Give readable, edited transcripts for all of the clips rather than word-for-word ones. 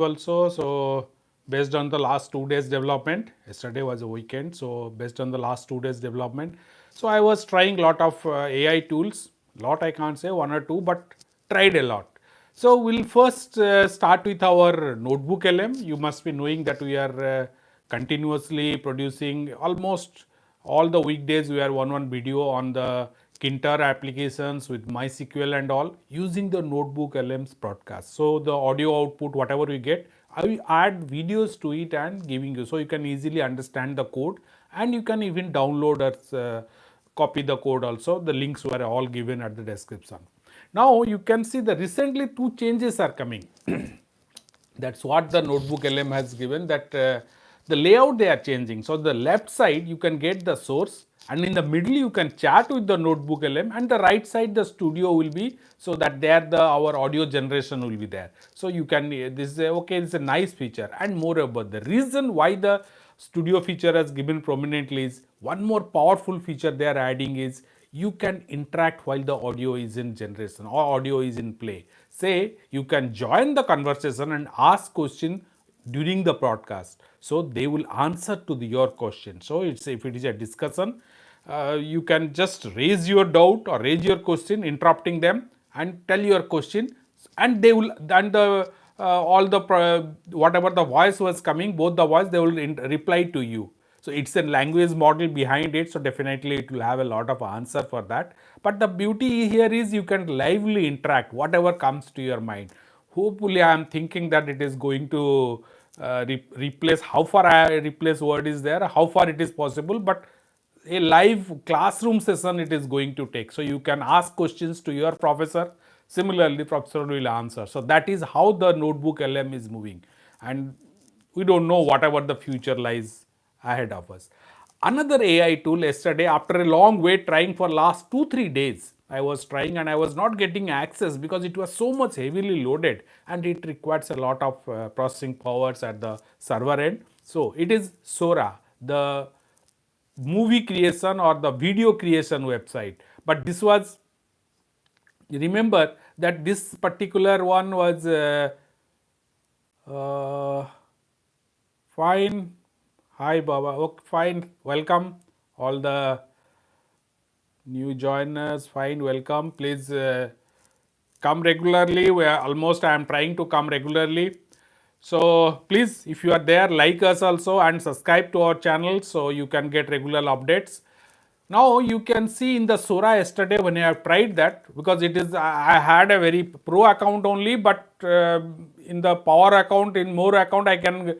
also. So based on the last 2 days development, yesterday was a weekend. So based on the last 2 days development, so I was trying lot of AI tools. Lot I can't say one or two, but tried a lot. So we'll first start with our notebook LM. You must be knowing that we are continuously producing almost all the weekdays. We are one video on the Kinter applications with MySQL and all using the notebook LM's broadcast. So the audio output, whatever we get, I will add videos to it and giving you, so you can easily understand the code, and you can even download or copy the code also. The links were all given at the description. Now you can see the recently two changes are coming. That's what the notebook LM has given, that the layout they are changing. So the left side you can get the source, and in the middle you can chat with the notebook LM, and the right side the studio will be, so that there the our audio generation will be there. So you can, this is a, okay, it's a nice feature. And moreover, the reason why the studio feature has given prominently is one more powerful feature they are adding is you can interact while the audio is in generation or audio is in play. Say you can join the conversation and ask question during the broadcast, so they will answer to your question. So it's, if it is a discussion, you can just raise your doubt or raise your question, interrupting them, and tell your question, and they will, and the all the whatever the voice was coming, both the voice, they will reply to you. So it's a language model behind it, so definitely it will have a lot of answer for that. But the beauty here is you can lively interact whatever comes to your mind. Hopefully I am thinking that it is going to replace, how far I replace word is there, how far it is possible, but a live classroom session it is going to take. So you can ask questions to your professor, similarly professor will answer. So that is how the notebook LM is moving, and we don't know whatever the future lies ahead of us. Another AI tool, yesterday after a long wait, trying for last 2-3 days, I was trying and I was not getting access because it was so much heavily loaded and it requires a lot of processing powers at the server end. So it is Sora, the movie creation or the video creation website. But this was, remember that this particular one was fine. Hi Baba. Okay, fine. Welcome all the new joiners. Fine, welcome. Please come regularly. We are almost, I am trying to come regularly. So please, if you are there, like us also and subscribe to our channel so you can get regular updates. Now you can see in the Sora yesterday when I have tried that, because it is, I had a very pro account only, but in the power account, in more account I can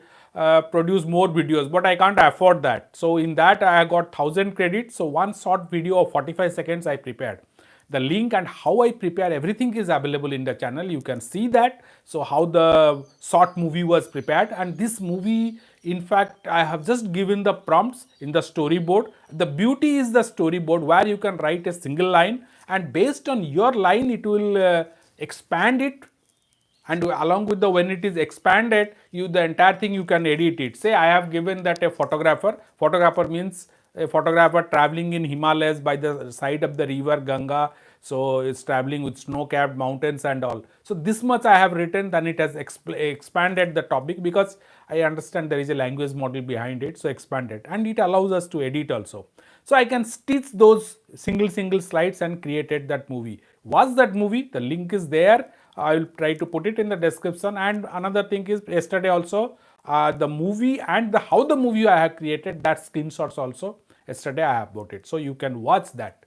produce more videos, but I can't afford that. So in that I got 1000 credits. So one short video of 45 seconds I prepared. The link and how I prepare everything is available in the channel. You can see that. So how the short movie was prepared, and this movie, in fact, I have just given the prompts in the storyboard. The beauty is the storyboard where you can write a single line, and based on your line it will expand it, and along with the, when it is expanded, you, the entire thing you can edit it. Say I have given that a photographer means a photographer traveling in Himalayas by the side of the river Ganga, so it's traveling with snow-capped mountains and all. So this much I have written, then it has expanded the topic, because I understand there is a language model behind it, so expanded, and it allows us to edit also. So I can stitch those single slides and created that movie. What's that movie? The link is there. I will try to put it in the description. And another thing is, yesterday also the movie and the how the movie I have created, that screenshots also yesterday I have put it, so you can watch that.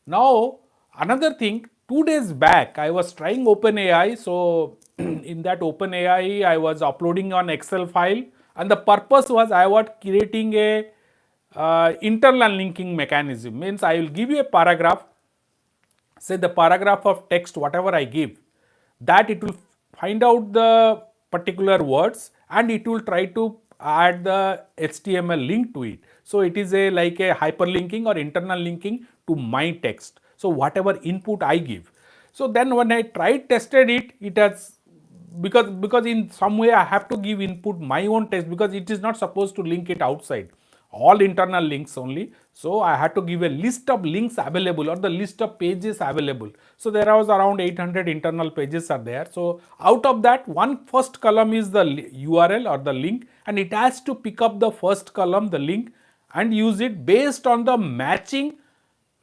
Now another thing, 2 days back I was trying OpenAI. So in that OpenAI I was uploading an Excel file, and the purpose was I was creating a internal linking mechanism. Means I will give you a paragraph, say the paragraph of text whatever I give, that it will find out the particular words and it will try to add the HTML link to it. So it is a like a hyperlinking or internal linking to my text. So whatever input I give. So then when I tried tested it, it has, because in some way I have to give input my own text, because it is not supposed to link it outside. all internal links only. So I had to give a list of links available or the list of pages available. So there was around 800 internal pages are there. So out of that, one first column is the URL or the link, and it has to pick up the first column, the link, and use it based on the matching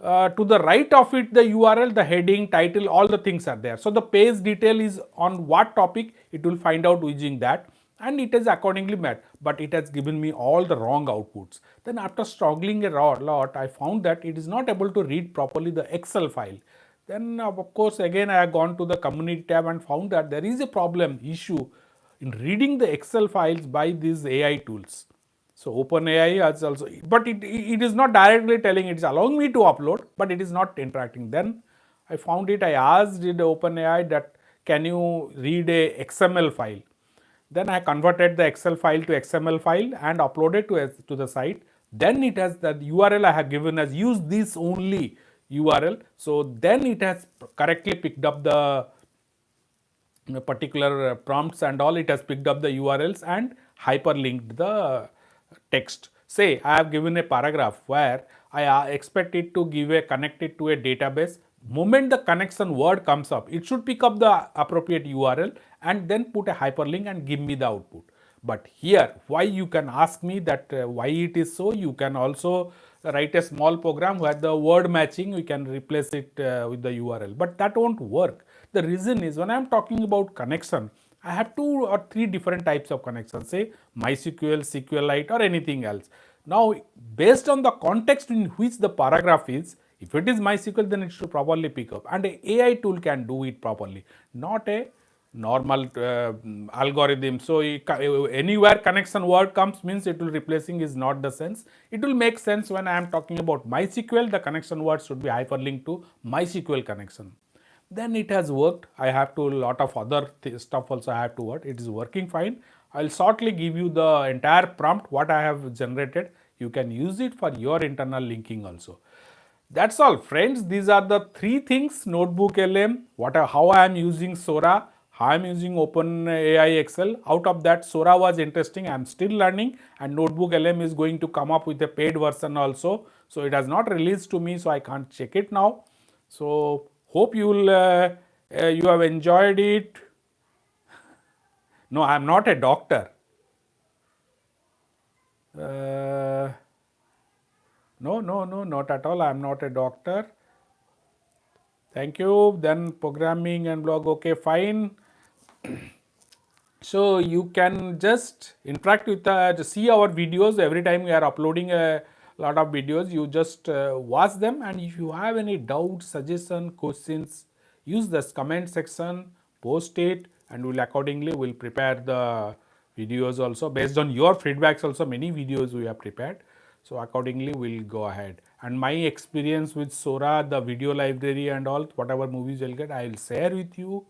to the right of it, the URL, the heading, title, all the things are there. So the page detail is on what topic, it will find out using that, and it is accordingly met, but it has given me all the wrong outputs. Then after struggling a lot, I found that it is not able to read properly the Excel file. Then of course again I have gone to the community tab and found that there is a problem issue in reading the Excel files by these AI tools. So OpenAI has also, but it is not directly telling, it is allowing me to upload, but it is not interacting. Then I found it, I asked the OpenAI that can you read a XML file. Then I converted the Excel file to XML file and uploaded to the site. Then it has the URL I have given as use this only URL. So then it has correctly picked up the particular prompts and all. It has picked up the URLs and hyperlinked the text. Say I have given a paragraph where I expect it to give a connect it to a database. Moment the connection word comes up, it should pick up the appropriate URL and then put a hyperlink and give me the output. But here, why you can ask me that why it is so, you can also write a small program where the word matching we can replace it with the URL, but that won't work. The reason is when I am talking about connection, I have 2 or 3 different types of connections, say MySQL, SQLite or anything else. Now, based on the context in which the paragraph is, if it is MySQL, then it should properly pick up, and a AI tool can do it properly, not a normal algorithm. So anywhere connection word comes means it will replacing is not the sense. It will make sense when I am talking about MySQL, the connection word should be hyperlinked to MySQL connection. Then it has worked. I have to lot of other stuff also I have to work. It is working fine. I'll shortly give you the entire prompt what I have generated. You can use it for your internal linking also. That's all friends. These are the 3 things: Notebook LM, how I am using Sora, how I am using OpenAI Excel. Out of that, Sora was interesting. I am still learning, and Notebook LM is going to come up with a paid version also. So it has not released to me, so I can't check it now. So hope you have enjoyed it. No, I am not a doctor. No, not at all. I am not a doctor. Thank you. Then programming and blog. Okay, fine. So you can just interact with see our videos every time we are uploading a lot of videos. You just watch them, and if you have any doubts, suggestion, questions, use this comment section, post it, and we'll accordingly will prepare the videos also based on your feedbacks. Also, many videos we have prepared. So accordingly, we'll go ahead. And my experience with Sora, the video library and all, whatever movies you'll get, I'll share with you.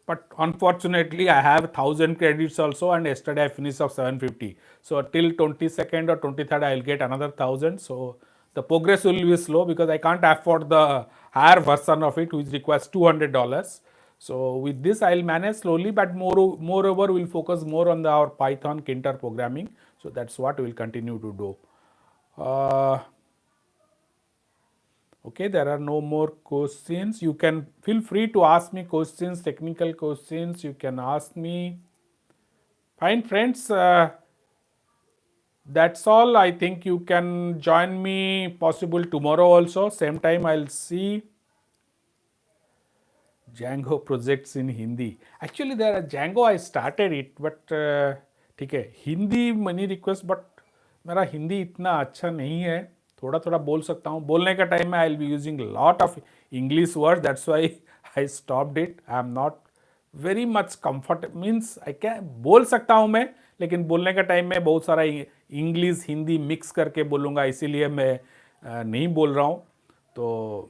But unfortunately, I have 1000 credits also, and yesterday I finished of 750. So till 22nd or 23rd, I'll get another 1000. So the progress will be slow because I can't afford the higher version of it, which requires $200. So with this, I'll manage slowly, but moreover, we'll focus more on our Python Kinter programming. So that's what we'll continue to do. Okay, there are no more questions. You can feel free to ask me questions, technical questions. You can ask me. Fine, friends. That's all. I think you can join me possible tomorrow also. Same time I'll see. Django projects in Hindi. Actually, there are Django. I started it, but ठीक है Hindi money request but मेरा हिंदी इतना अच्छा नहीं है. थोड़ा थोड़ा बोल सकता हूँ. बोलने का टाइम में I will be using lot of English word. That's why I stopped it. I am not very much comfort means I can बोल सकता हूँ मैं, लेकिन बोलने का टाइम में बहुत सारा इंग्लिश हिंदी मिक्स करके बोलूँगा, इसीलिए मैं नहीं बोल रहा हूँ. तो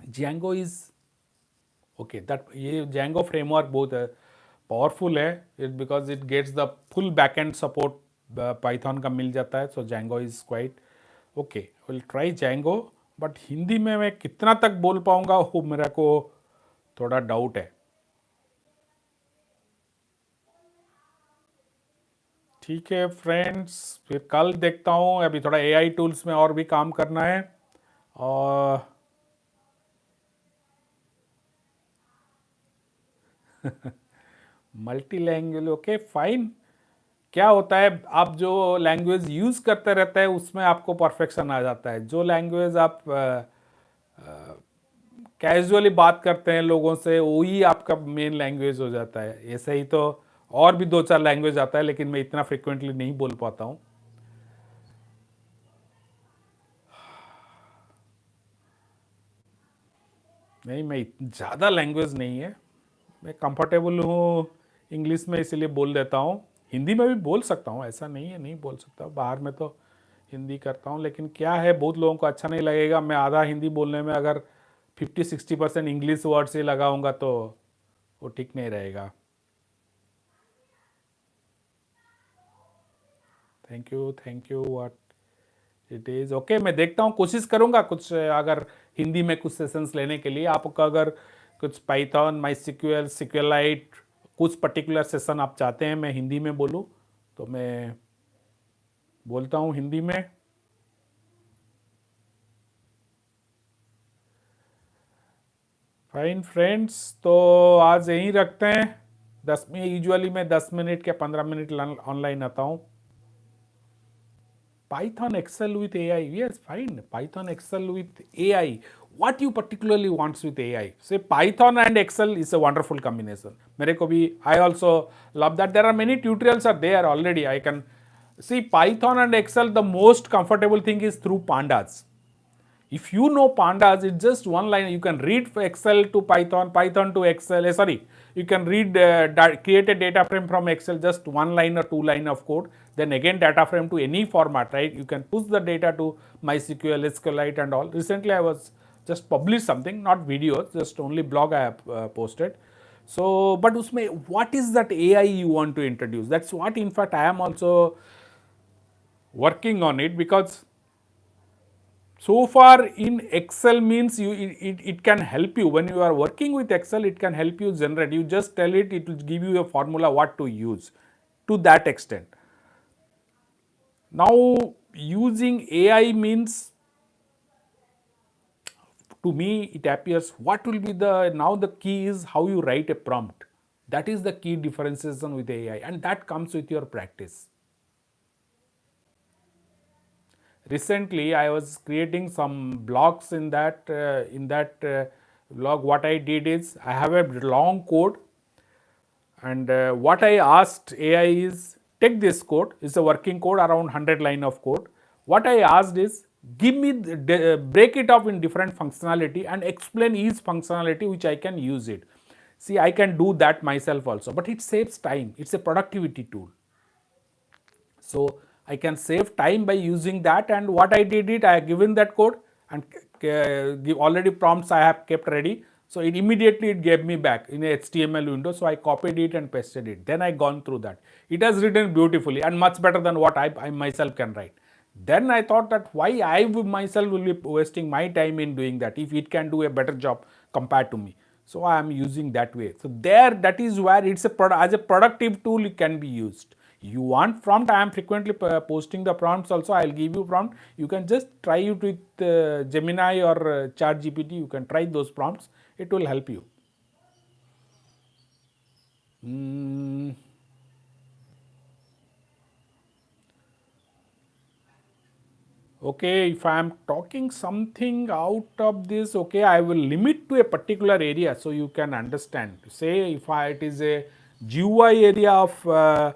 Django इज़ ओके दैट ये Django फ्रेमवर्क बहुत पावरफुल है. It because it gets the full back end support Python का मिल जाता है. So Django is quite okay. Will try Django, but Hindi में मैं कितना तक बोल पाऊँगा वो मेरे को थोड़ा डाउट है. ठीक है फ्रेंड्स, फिर कल देखता हूँ। अभी थोड़ा एआई टूल्स में और भी काम करना है। और मल्टी लैंग्वेज, ओके फाइन। क्या होता है, आप जो लैंग्वेज यूज करते रहते हैं उसमें आपको परफेक्शन आ जाता है। जो लैंग्वेज आप कैजुअली बात करते हैं लोगों से, वही आपका मेन लैंग्वेज हो जाता है। ऐसे ही तो और भी दो चार लैंग्वेज आता है, लेकिन मैं इतना फ्रिक्वेंटली नहीं बोल पाता हूँ। नहीं, मैं ज़्यादा लैंग्वेज नहीं है। मैं कंफर्टेबल हूँ इंग्लिश में, इसीलिए बोल देता हूँ। हिंदी में भी बोल सकता हूँ, ऐसा नहीं है नहीं बोल सकता। बाहर में तो हिंदी करता हूँ, लेकिन क्या है, बहुत लोगों को अच्छा नहीं लगेगा। मैं आधा हिंदी बोलने में अगर 50-60% इंग्लिश वर्ड से लगाऊंगा तो वो ठीक नहीं रहेगा। Thank you what it is okay. मैं देखता हूँ, कोशिश करूँगा कुछ, अगर हिंदी में कुछ सेशंस लेने के लिए आपका, अगर कुछ पाइथन, माई सिक्वल, सिक्वलाइट, कुछ पर्टिकुलर सेशन आप चाहते हैं मैं हिंदी में बोलूँ, तो मैं बोलता हूँ हिंदी में। फाइन फ्रेंड्स, तो आज यहीं रखते हैं। 10 में यूजुअली मैं 10 मिनट के 15 मिनट ऑनलाइन आता हूँ। Python Excel with AI, yes, fine. Python Excel with AI. What you particularly wants with AI? Say Python and Excel is a wonderful combination. मेरे को भी, I also love that. There are many tutorials are there already. I can see Python and Excel. The most comfortable thing is through pandas. If you know pandas, it's just one line. You can read Excel to Python, Python to Excel. Sorry, you can read, create a data frame from Excel, just one line or two line of code. Then again data frame to any format, right? You can push the data to MySQL, SQLite and all. Recently I was just published something, not videos, just only blog I have posted. So, but usme, what is that AI you want to introduce? That's what in fact I am also working on it, because so far in Excel means it can help you when you are working with Excel. It can help you generate. You just tell it, it will give you a formula what to use to that extent. Now using AI means, to me it appears, what will be the, now the key is how you write a prompt. That is the key differentiation with AI, and that comes with your practice. Recently I was creating some blocks in that blog. What I did is, I have a long code, and what I asked AI is, take this code, it's a working code, around 100 line of code. What I asked is, give me break it up in different functionality and explain each functionality which I can use it. See, I can do that myself also, but it saves time. It's a productivity tool. So I can save time by using that. And what I did it, I have given that code, and give already prompts I have kept ready. So it immediately it gave me back in a HTML window. So I copied it and pasted it. Then I gone through that. It has written beautifully and much better than what I myself can write. Then I thought that why I myself will be wasting my time in doing that if it can do a better job compared to me. So I am using that way. So there, that is where it's as a productive tool it can be used. You want prompt, I am frequently posting the prompts also. I'll give you prompt. You can just try it with Gemini or Chat GPT. You can try those prompts. It will help you. Okay, if I am talking something out of this, okay, I will limit to a particular area so you can understand. Say if it is a GUI area of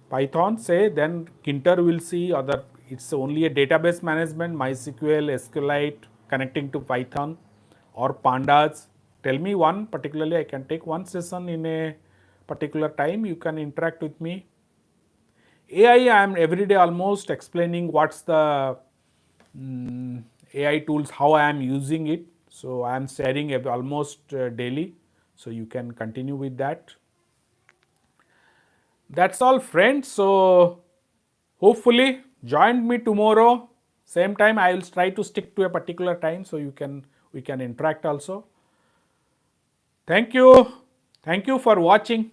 Python, say, then Kinter will see other, it's only a database management, MySQL, SQLite, connecting to Python or pandas. Tell me one particularly, I can take one session in a particular time, you can interact with me. AI, I am every day almost explaining what's the AI tools, how I am using it. So I am sharing almost daily, so you can continue with that. That's all friends. So hopefully join me tomorrow same time. I will try to stick to a particular time so we can interact also. Thank you for watching.